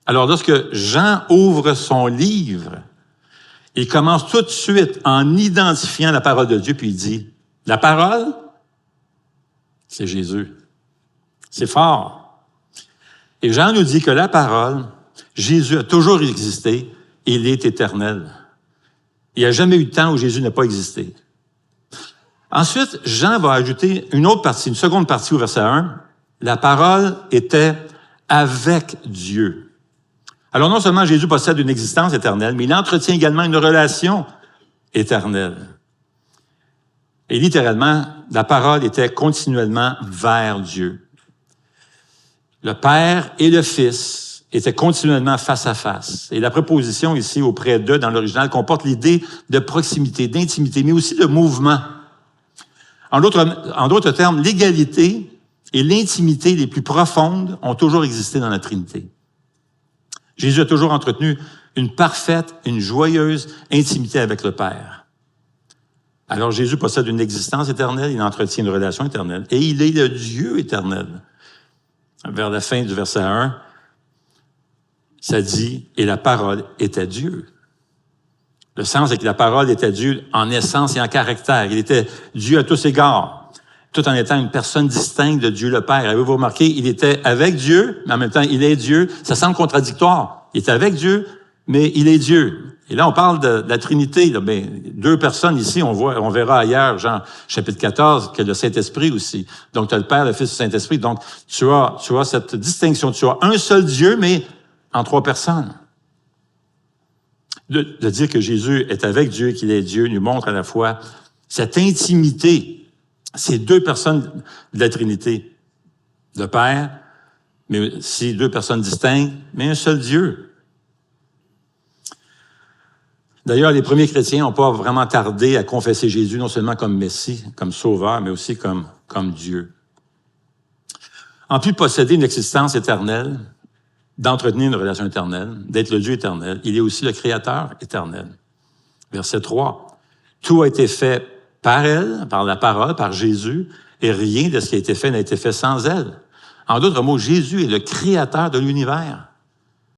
Alors, lorsque Jean ouvre son livre, il commence tout de suite en identifiant la parole de Dieu, puis il dit, la parole, c'est Jésus. C'est fort. Et Jean nous dit que la parole, Jésus a toujours existé et il est éternel. Il n'y a jamais eu de temps où Jésus n'a pas existé. Ensuite, Jean va ajouter une autre partie, une seconde partie au verset 1. La parole était avec Dieu. Alors non seulement Jésus possède une existence éternelle, mais il entretient également une relation éternelle. Et littéralement, la parole était continuellement vers Dieu. Le Père et le Fils étaient continuellement face à face. Et la préposition ici, auprès d'eux, dans l'original, comporte l'idée de proximité, d'intimité, mais aussi de mouvement. En d'autres termes, l'égalité et l'intimité les plus profondes ont toujours existé dans la Trinité. Jésus a toujours entretenu une parfaite, une joyeuse intimité avec le Père. Alors Jésus possède une existence éternelle, il entretient une relation éternelle, et il est le Dieu éternel. Vers la fin du verset 1, ça dit « Et la parole était Dieu ». Le sens est que la parole était Dieu en essence et en caractère. Il était Dieu à tous égards, tout en étant une personne distincte de Dieu le Père. Avez-vous remarqué, il était avec Dieu, mais en même temps, il est Dieu. Ça semble contradictoire. Il est avec Dieu, mais il est Dieu. Et là, on parle de la Trinité. Là, ben, deux personnes ici, on verra ailleurs, Jean chapitre 14, que le Saint-Esprit aussi. Donc, tu as le Père, le Fils et le Saint-Esprit. Donc, tu as cette distinction. Tu as un seul Dieu, mais en trois personnes. De dire que Jésus est avec Dieu, qu'il est Dieu, nous montre à la fois cette intimité, ces deux personnes de la Trinité, le Père, mais aussi deux personnes distinctes, mais un seul Dieu. D'ailleurs, les premiers chrétiens n'ont pas vraiment tardé à confesser Jésus non seulement comme Messie, comme Sauveur, mais aussi comme Dieu. En plus de posséder une existence éternelle, d'entretenir une relation éternelle, d'être le Dieu éternel, il est aussi le Créateur éternel. Verset 3. Tout a été fait par elle, par la parole, par Jésus, et rien de ce qui a été fait n'a été fait sans elle. En d'autres mots, Jésus est le Créateur de l'univers.